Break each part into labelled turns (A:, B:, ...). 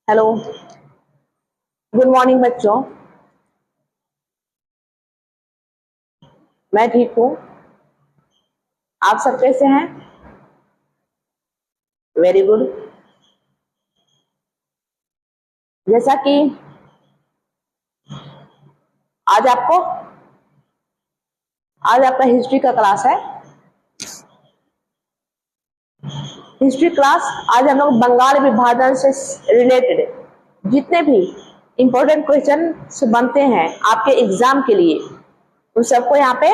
A: Hello, good morning बच्चों। मैं ठीक हूँ। आप सब कैसे हैं? Very good. जैसा कि आज आपका हिस्ट्री का क्लास है। हिस्ट्री क्लास आज हम लोग बंगाल विभाजन से रिलेटेड जितने भी इंपॉर्टेंट क्वेश्चन बनते हैं आपके एग्जाम के लिए, उन सबको यहाँ पे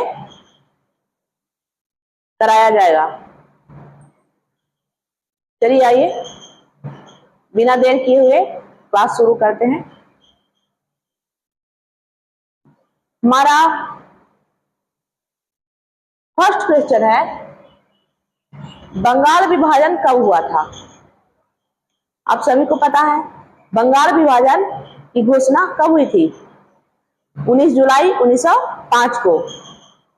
A: कराया जाएगा। चलिए आइए, बिना देर किए हुए क्लास शुरू करते हैं। हमारा फर्स्ट क्वेश्चन है, बंगाल विभाजन कब हुआ था? आप सभी को पता है बंगाल विभाजन की घोषणा कब हुई थी? 19 जुलाई 1905 को।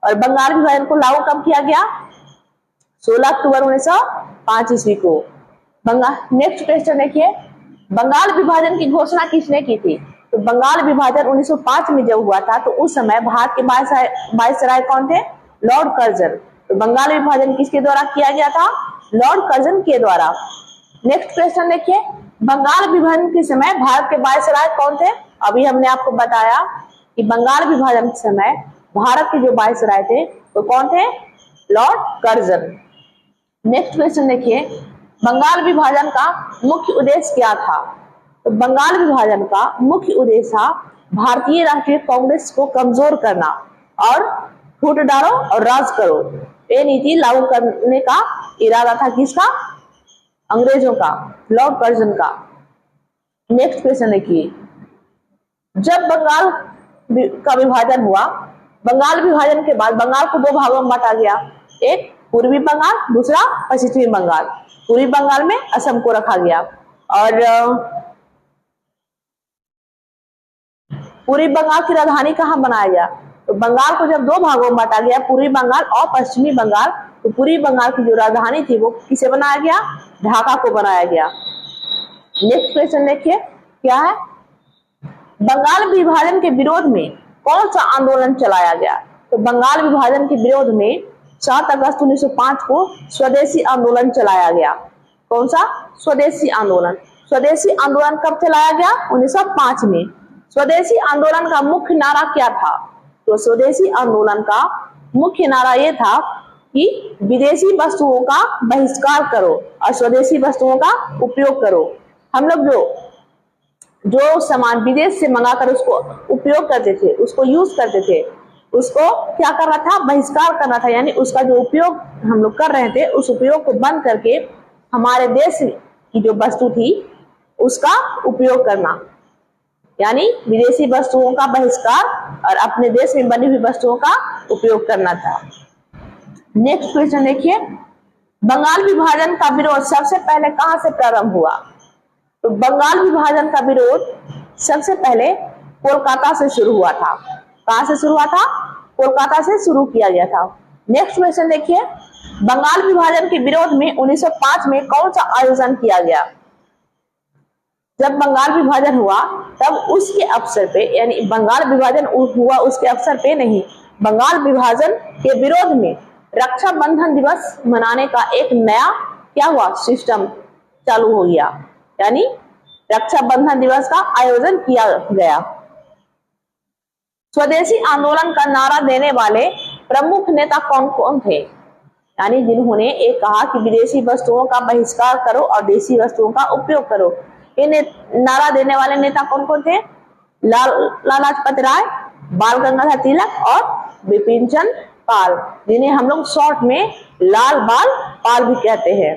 A: और बंगाल विभाजन को लागू कब किया गया? 16 अक्टूबर 1905 ईस्वी को। नेक्स्ट क्वेश्चन देखिए, बंगाल विभाजन की घोषणा किसने की थी? तो बंगाल विभाजन 1905 में जब हुआ था तो उस समय भारत के वायसराय कौन थे? Lord Curzon. तो बंगाल विभाजन किसके द्वारा किया गया था? लॉर्ड कर्जन के द्वारा। नेक्स्ट क्वेश्चन देखिए, बंगाल विभाजन के समय भारत के वायसराय कौन थे? अभी हमने आपको बताया कि बंगाल विभाजन के समय भारत के जो वायसराय थे वो कौन थे? Lord Curzon. नेक्स्ट क्वेश्चन देखिए, बंगाल विभाजन का मुख्य उद्देश्य क्या था? तो बंगाल विभाजन का मुख्य उद्देश्य था भारतीय राष्ट्रीय कांग्रेस को कमजोर करना और फूट डालो और राज करो, ये नीति लागू करने का इरादा था। किसका? अंग्रेजों का, लॉर्ड कर्जन का। नेक्स्ट क्वेश्चन देखिए, जब बंगाल का विभाजन हुआ, बंगाल विभाजन के बाद बंगाल को दो भागों में बांटा गया, एक पूर्वी बंगाल, दूसरा पश्चिमी बंगाल। पूर्वी बंगाल में असम को रखा गया और पूर्वी बंगाल की राजधानी कहाँ बनाया गया? तो बंगाल को जब दो भागों में बांटा गया, पूर्वी बंगाल और पश्चिमी बंगाल, तो पूर्वी बंगाल की जो राजधानी थी वो किसे बनाया गया? ढाका को बनाया गया। नेक्स्ट क्वेश्चन देखिए क्या है, बंगाल विभाजन के विरोध में कौन सा आंदोलन चलाया गया? तो बंगाल विभाजन के विरोध में 7 अगस्त 1905 को स्वदेशी आंदोलन चलाया गया। कौन सा? स्वदेशी आंदोलन। स्वदेशी आंदोलन कब चलाया गया? 1905 में। स्वदेशी आंदोलन का मुख्य नारा क्या था? तो स्वदेशी आंदोलन का मुख्य नारा यह था कि विदेशी वस्तुओं का बहिष्कार करो और स्वदेशी वस्तुओं का उपयोग करो। हम लोग जो सामान विदेश से मंगाकर उसको उपयोग करते थे, उसको यूज करते थे, उसको क्या करना था? बहिष्कार करना था। यानी उसका जो उपयोग हम लोग कर रहे थे उस उपयोग को बंद करके हमारे देश की जो वस्तु थी उसका उपयोग करना, यानी विदेशी वस्तुओं का बहिष्कार और अपने देश में बनी हुई वस्तुओं का उपयोग करना था। नेक्स्ट क्वेश्चन देखिए, बंगाल विभाजन का विरोध सबसे पहले कहां से प्रारंभ हुआ? तो बंगाल विभाजन का विरोध सबसे पहले कोलकाता से शुरू हुआ था। कहां से शुरू हुआ था? कोलकाता से शुरू किया गया था। नेक्स्ट क्वेश्चन देखिए, बंगाल विभाजन के विरोध में 1905 में कौन सा आयोजन किया गया? जब बंगाल विभाजन हुआ तब उसके अवसर पे, यानी बंगाल विभाजन हुआ उसके अवसर पे नहीं, बंगाल विभाजन के विरोध में रक्षाबंधन दिवस मनाने का एक नया क्या हुआ? सिस्टम चालू हो गया, यानी रक्षाबंधन दिवस का आयोजन किया गया। स्वदेशी आंदोलन का नारा देने वाले प्रमुख नेता कौन कौन थे? यानी जिन्होंने एक कहा कि विदेशी वस्तुओं का बहिष्कार करो और देशी वस्तुओं का उपयोग करो, ये नारा देने वाले नेता कौन कौन थे? लाला लाजपत राय, बाल गंगाधर तिलक और बिपिन चंद्र पाल, जिन्हें हम लोग शॉर्ट में लाल बाल पाल भी कहते हैं।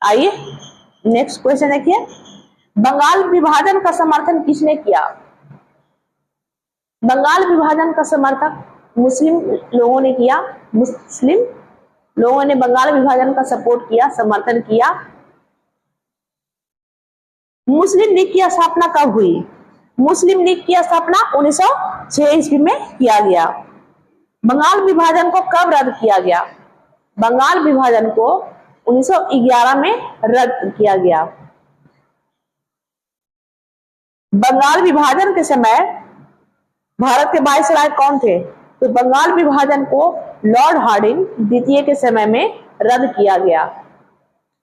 A: आइए नेक्स्ट क्वेश्चन देखिए, बंगाल विभाजन का समर्थन किसने किया? बंगाल विभाजन का समर्थन मुस्लिम लोगों ने किया। मुस्लिम लोगों ने बंगाल विभाजन का सपोर्ट किया, समर्थन किया। मुस्लिम लीग की स्थापना कब हुई? मुस्लिम लीग की स्थापना 1906 ईस्वी में किया गया। बंगाल विभाजन को कब रद्द किया गया? बंगाल विभाजन को 1911 में रद्द किया गया। बंगाल विभाजन के समय भारत के वायसराय कौन थे? तो बंगाल विभाजन को लॉर्ड हार्डिंग द्वितीय के समय में रद्द किया गया।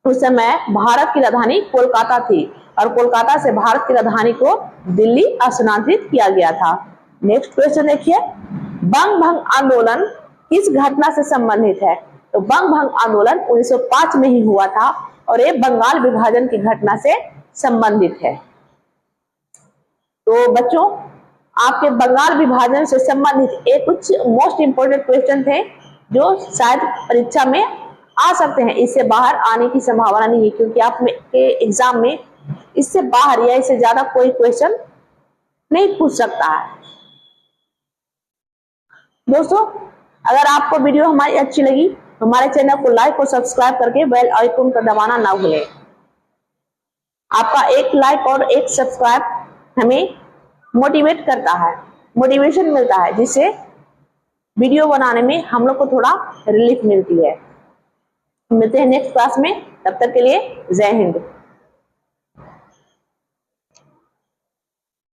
A: उस समय भारत की राजधानी कोलकाता थी और कोलकाता से भारत की राजधानी को दिल्ली स्थानांतरित किया गया था। नेक्स्ट क्वेश्चन देखिए, बंग भंग आंदोलन किस घटना से संबंधित है? तो बंग भंग आंदोलन 1905 में ही हुआ था और ये बंगाल विभाजन की घटना से संबंधित है। तो बच्चों, आपके बंगाल विभाजन से संबंधित एक कुछ मोस्ट इंपोर्टेंट क्वेश्चन थे जो शायद परीक्षा में आ सकते हैं। इससे बाहर आने की संभावना नहीं है क्योंकि आप के एग्जाम में इससे बाहर या इससे ज्यादा कोई क्वेश्चन नहीं पूछ सकता है। दोस्तों, अगर आपको वीडियो हमारी अच्छी लगी तो हमारे चैनल को लाइक और सब्सक्राइब करके बेल आइकन का दबाना ना भूलें। आपका एक लाइक और एक सब्सक्राइब हमें मोटिवेट करता है, मोटिवेशन मिलता है, जिससे वीडियो बनाने में हम लोग को थोड़ा रिलीफ मिलती है। मिलते हैं नेक्स्ट क्लास में, तब तक के लिए जय हिंद।